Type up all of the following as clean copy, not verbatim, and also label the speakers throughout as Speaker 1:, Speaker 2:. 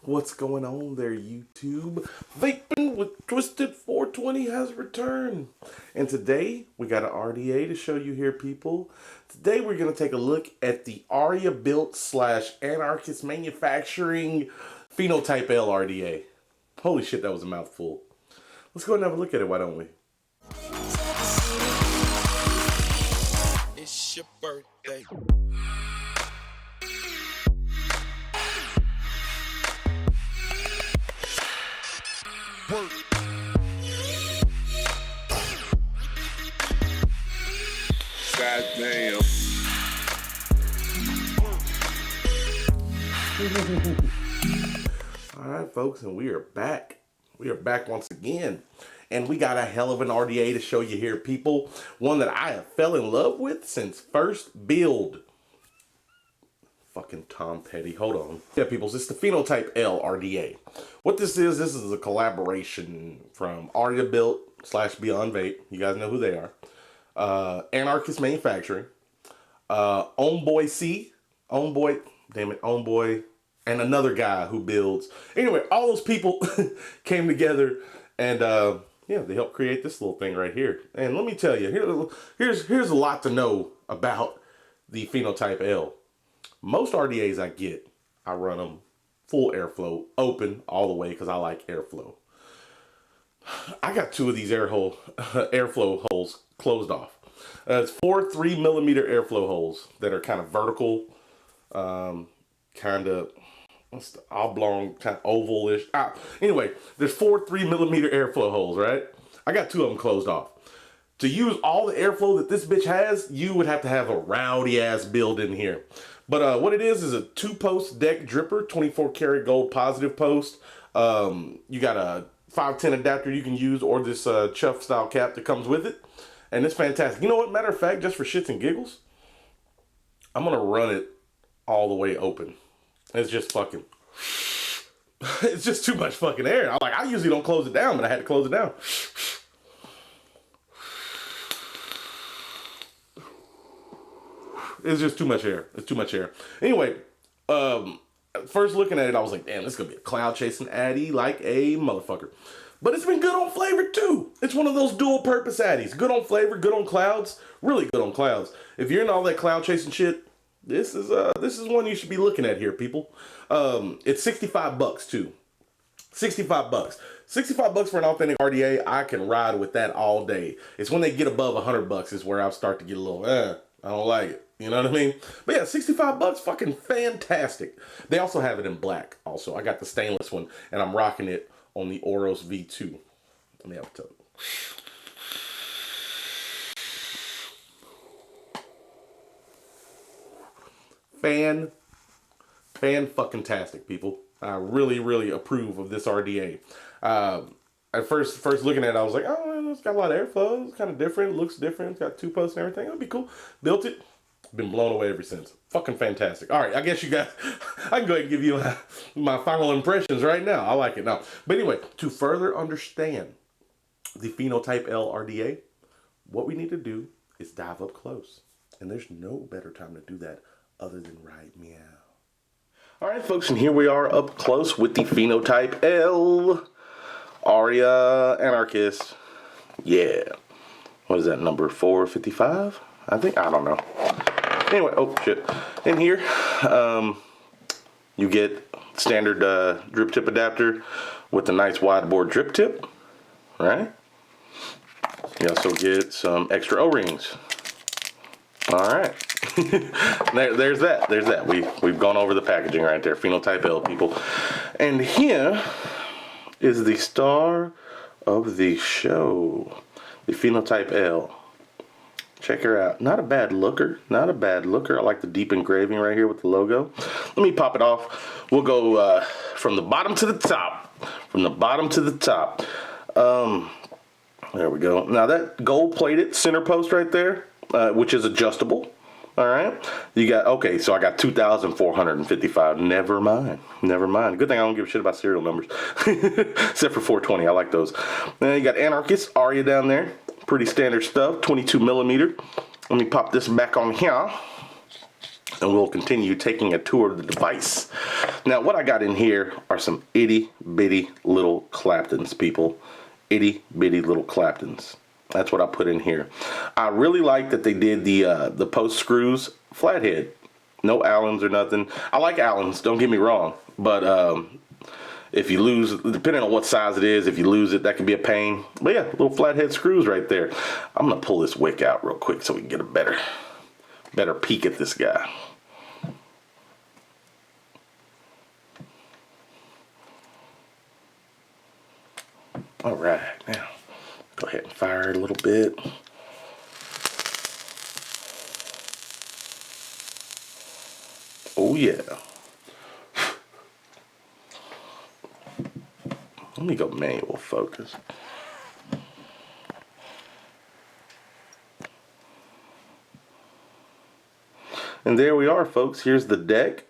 Speaker 1: What's going on there, YouTube? Vaping with Twisted420 has returned. And today, we got an RDA to show you here, people. Today, we're going to take a look at the Aria built / Anarchist Manufacturing Phenotype L RDA. Holy shit, that was a mouthful. Let's go ahead and have a look at it, why don't we?
Speaker 2: It's your birthday. Work. Goddamn.
Speaker 1: Alright, folks, and we are back. We are back once again. And we got a hell of an RDA to show you here, people. One that I have fell in love with since first build. Fucking Tom Petty. Hold on. Yeah, people, it's the Phenotype L RDA. What this is a collaboration from Aria built / Beyond Vape. You guys know who they are. Anarchist Manufacturing. Homeboy C. Homeboy, damn it, Homeboy. And another guy who builds. Anyway, all those people came together and yeah, they helped create this little thing right here. And let me tell you, here's a lot to know about the Phenotype L. Most RDAs I get, I run them full airflow, open all the way because I like airflow. I got two of these airflow holes closed off. It's 4 3mm airflow holes that are kind of vertical, kind of oblong, kind of ovalish. Anyway, there's 4 3mm airflow holes, right? I got 2 of them closed off. To use all the airflow that this bitch has, you would have to have a rowdy ass build in here. But what it is a 2-post deck dripper, 24 karat gold positive post. You got a 510 adapter you can use, or this chuff style cap that comes with it. And it's fantastic. You know what? Matter of fact, just for shits and giggles, I'm going to run it all the way open. It's just fucking, it's just too much fucking air. I usually don't close it down, but I had to close it down. It's just too much air. It's too much air. Anyway, first looking at it, I was like, damn, this is going to be a cloud chasing addy like a motherfucker. But it's been good on flavor too. It's one of those dual purpose addies. Good on flavor, good on clouds, really good on clouds. If you're in all that cloud chasing shit, this is one you should be looking at here, people. It's $65 too. $65. $65 for an authentic RDA. I can ride with that all day. It's when they get above $100 is where I start to get a little, I don't like it. You know what I mean? But yeah, $65, fucking fantastic. They also have it in black. Also, I got the stainless one, and I'm rocking it on the Oros V2. Let me have a toke. Fan-fucking-tastic, people. I really, really approve of this RDA. At first looking at it, I was like, oh, it's got a lot of airflow. It's kind of different. It looks different. It's got 2 posts and everything. It'll be cool. Built it. Been blown away ever since. Fucking fantastic. All right, I guess you guys, I can go ahead and give you my final impressions right now. I like it now. But anyway, to further understand the Phenotype L RDA, what we need to do is dive up close. And there's no better time to do that other than right meow. All right, folks, and here we are up close with the Phenotype L Aria Anarchist. Yeah. What is that, number 455? I think, I don't know. Anyway, oh shit. In here, you get standard drip tip adapter with a nice wide bore drip tip, right? You also get some extra O-rings. All right. There's that. We've gone over the packaging right there. Phenotype L, people. And here is the star of the show, the Phenotype L. Check her out. Not a bad looker. Not a bad looker. I like the deep engraving right here with the logo. Let me pop it off. We'll go from the bottom to the top. From the bottom to the top. There we go. Now that gold-plated center post right there, which is adjustable. All right. You got, okay, so I got 2,455. Never mind. Never mind. Good thing I don't give a shit about serial numbers. Except for 420. I like those. Then you got Anarchist, Aria down there. Pretty standard stuff. 22mm. Let me pop this back on here. And we'll continue taking a tour of the device. Now, what I got in here are some itty bitty little Claptons, people. Itty bitty little Claptons. That's what I put in here. I really like that they did the post screws flathead. No Allens or nothing. I like Allens, don't get me wrong. But if you lose, depending on what size it is, if you lose it, that can be a pain. But yeah, little flathead screws right there. I'm going to pull this wick out real quick so we can get a better peek at this guy. All right, now go ahead and fire it a little bit. Oh yeah. Let me go manual focus. And there we are, folks. Here's the deck.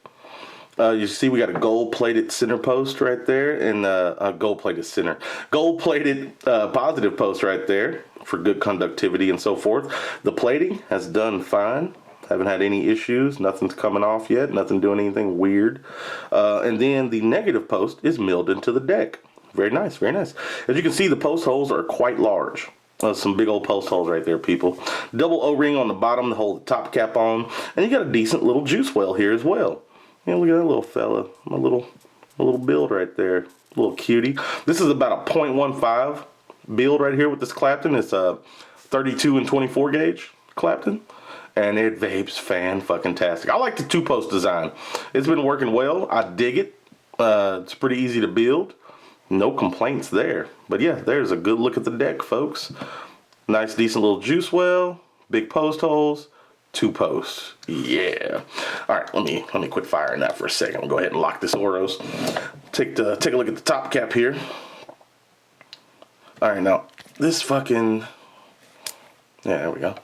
Speaker 1: You see we got a gold-plated center post right there, and a gold-plated center. Gold-plated positive post right there for good conductivity and so forth. The plating has done fine. Haven't had any issues. Nothing's coming off yet. Nothing doing anything weird. And then the negative post is milled into the deck. Very nice, very nice. As you can see, the post holes are quite large. Some big old post holes right there, people. Double O-ring on the bottom to hold the top cap on. And you got a decent little juice well here as well. Yeah, look at that little fella. My little build right there. Little cutie. This is about a 0.15 build right here with this Clapton. It's a 32 and 24 gauge Clapton. And it vapes fan-fucking-tastic. I like the two-post design. It's been working well. I dig it. It's pretty easy to build. No complaints there. But yeah, there's a good look at the deck, folks. Nice, decent little juice well. Big post holes. Two posts. Yeah. All right, let me quit firing that for a second. I'll go ahead and lock this Oros. Take a look at the top cap here. All right, now this fucking, yeah, there we go.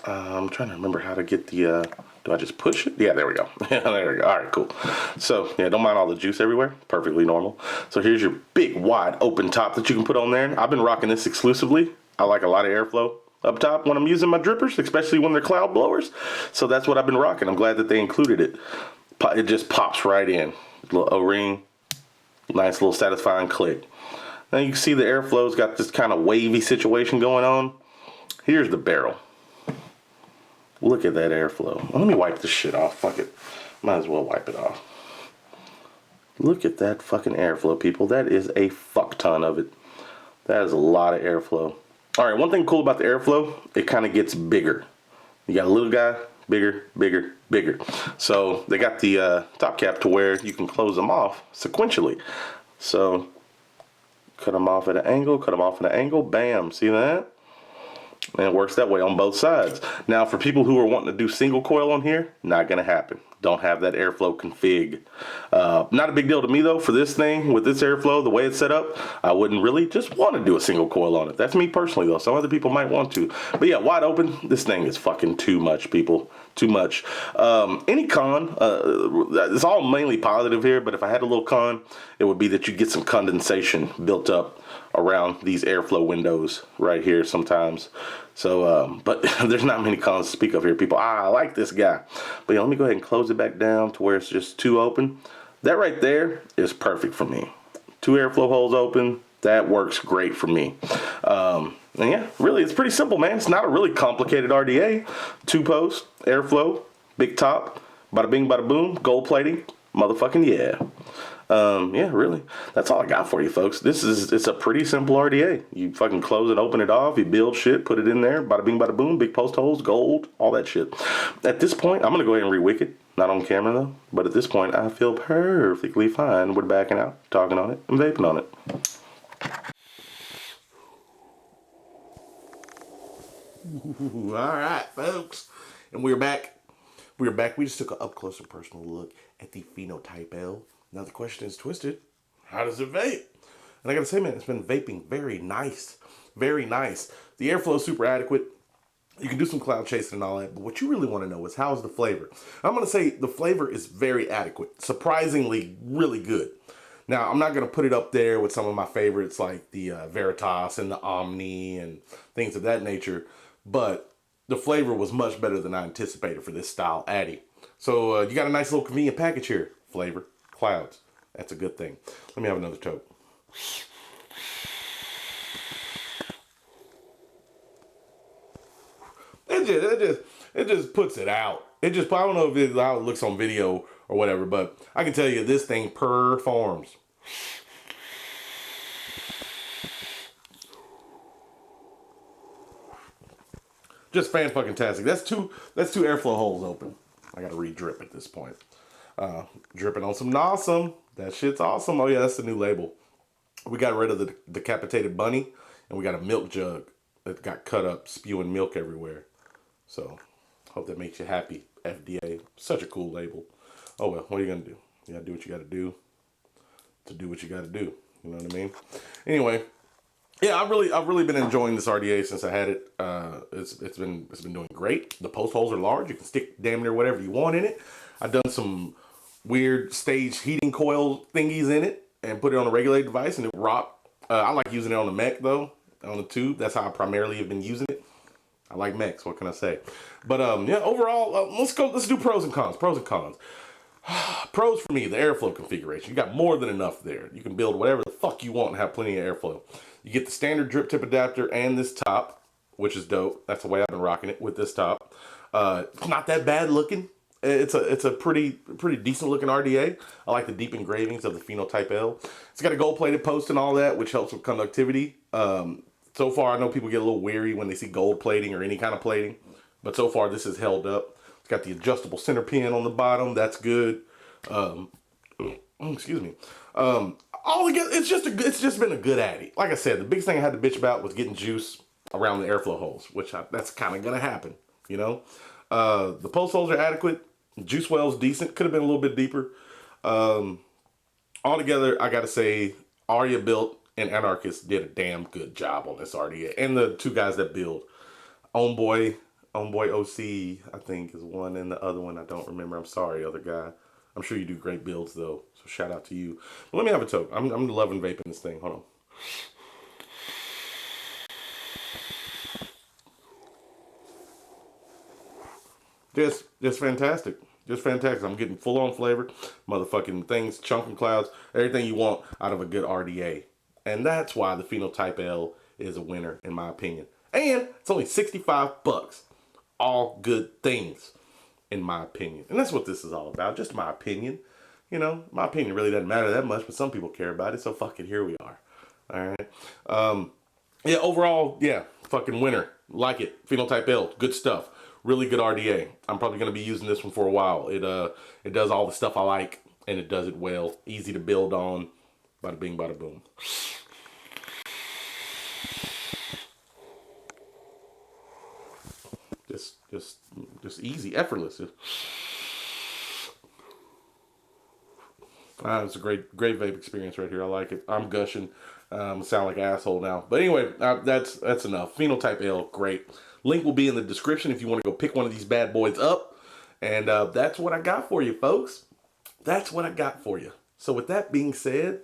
Speaker 1: I'm trying to remember how to get the, do I just push it? Yeah, there we go. Yeah, there we go. All right, cool. So, yeah, don't mind all the juice everywhere. Perfectly normal. So here's your big, wide, open top that you can put on there. I've been rocking this exclusively. I like a lot of airflow up top when I'm using my drippers, especially when they're cloud blowers. So that's what I've been rocking. I'm glad that they included it. It just pops right in. Little O-ring. Nice little satisfying click. Now you can see the airflow's got this kind of wavy situation going on. Here's the barrel. Look at that airflow. Let me wipe this shit off. Fuck it. Might as well wipe it off. Look at that fucking airflow, people. That is a fuck ton of it. That is a lot of airflow. All right, one thing cool about the airflow, it kind of gets bigger. You got a little guy, bigger, bigger, bigger. So they got the top cap to where you can close them off sequentially. So cut them off at an angle, cut them off at an angle, bam, see that? And it works that way on both sides. Now, for people who are wanting to do single coil on here, not going to happen. Don't have that airflow config. Not a big deal to me, though, for this thing. With this airflow, the way it's set up, I wouldn't really just want to do a single coil on it. That's me personally, though. Some other people might want to. But yeah, wide open, this thing is fucking too much, people. Too much. Any con, it's all mainly positive here, but if I had a little con, it would be that you get some condensation built up around these airflow windows right here sometimes. So, but there's not many cons to speak of here, people. I like this guy. But yeah, let me go ahead and close it back down to where it's just two open. That right there is perfect for me. Two airflow holes open. That works great for me. And yeah, really, it's pretty simple, man. It's not a really complicated RDA. Two posts, airflow, big top, bada bing, bada boom, gold plating, motherfucking yeah. Yeah, really. That's all I got for you, folks. It's a pretty simple RDA. You fucking close it, open it off, you build shit, put it in there, bada bing, bada boom, big post holes, gold, all that shit. At this point, I'm gonna go ahead and re-wick it. Not on camera though, but at this point, I feel perfectly fine. We're backing out, talking on it, and vaping on it. Ooh, all right, folks, and we're back. We're back. We just took an up close and personal look at the Phenotype L. Now the question is, Twisted, how does it vape? And I gotta say, man, it's been vaping very nice, very nice. The airflow is super adequate. You can do some cloud chasing and all that, but what you really want to know is how's the flavor. I'm gonna say the flavor is very adequate, surprisingly really good. Now, I'm not going to put it up there with some of my favorites like the Veritas and the Omni and things of that nature, but the flavor was much better than I anticipated for this style Addy. So you got a nice little convenient package here. Flavor, clouds. That's a good thing. Let me have another toke. It just puts it out. I don't know if it's how it looks on video or whatever, but I can tell you this thing performs. Just fan-fucking-tastic. That's two airflow holes open. I gotta re-drip at this point. Dripping on some Nawesome. That shit's awesome. Oh yeah, that's the new label. We got rid of the decapitated bunny, and we got a milk jug that got cut up, spewing milk everywhere. So, hope that makes you happy, FDA. Such a cool label. Oh well, what are you gonna do? You gotta do what you gotta do to do what you gotta do. You know what I mean? Anyway, yeah, I've really been enjoying this RDA since I had it. It's been doing great. The post holes are large. You can stick damn near whatever you want in it. I've done some weird stage heating coil thingies in it and put it on a regulated device, and it rocked. I like using it on the mech though, on the tube. That's how I primarily have been using it. I like mechs. What can I say? But yeah, overall, let's do pros and cons. Pros and cons. Pros for me, the airflow configuration. You got more than enough there. You can build whatever the fuck you want and have plenty of airflow. You get the standard drip tip adapter and this top, which is dope. That's the way I've been rocking it with this top. It's not that bad looking. It's a pretty decent looking RDA. I like the deep engravings of the Phenotype L. It's got a gold plated post and all that, which helps with conductivity. So far, I know people get a little weary when they see gold plating or any kind of plating, but so far this has held up. It's got the adjustable center pin on the bottom. That's good. Excuse me. All together, it's just been a good addy. Like I said, the biggest thing I had to bitch about was getting juice around the airflow holes, that's kind of gonna happen. You know, the post holes are adequate. Juice well's decent. Could have been a little bit deeper. Altogether, I gotta say, Aria Built and Anarchist did a damn good job on this RDA. And the two guys that build. Homeboy OC, I think, is one, and the other one, I don't remember. I'm sorry, other guy. I'm sure you do great builds, though. So shout out to you. But let me have a toke. I'm loving vaping this thing. Hold on. Just fantastic. Just fantastic. I'm getting full on flavor. Motherfucking things, chunking clouds, everything you want out of a good RDA. And that's why the Phenotype L is a winner, in my opinion. And it's only 65 bucks. All good things, in my opinion. And that's what this is all about. Just my opinion. You know, my opinion really doesn't matter that much, but some people care about it. So fuck it, here we are. All right. Yeah, overall, yeah, fucking winner. Like it. Phenotype L, good stuff. Really good RDA. I'm probably going to be using this one for a while. It does all the stuff I like, and it does it well. Easy to build on. Bada bing, bada boom. Just easy, effortless. It's a great vape experience right here. I like it. I'm gushing. Sound like an asshole now. But anyway, that's enough. Phenotype L, great. Link will be in the description if you want to go pick one of these bad boys up. And that's what I got for you, folks. That's what I got for you. So with that being said,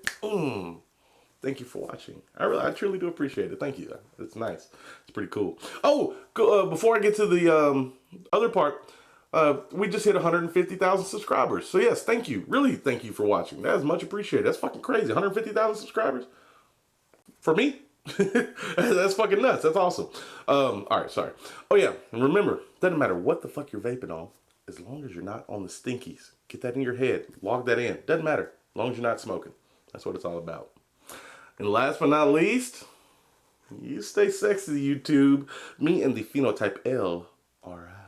Speaker 1: thank you for watching. I truly do appreciate it. Thank you. It's nice. It's pretty cool. Oh, before I get to the other part, we just hit 150,000 subscribers. So yes, thank you. Really, thank you for watching. That is much appreciated. That's fucking crazy. 150,000 subscribers for me. That's fucking nuts. That's awesome. All right, sorry. Oh yeah, and remember, doesn't matter what the fuck you're vaping on, as long as you're not on the stinkies. Get that in your head. Log that in. Doesn't matter, as long as you're not smoking. That's what it's all about. And last but not least, you stay sexy, YouTube. Me and the Phenotype L. All right.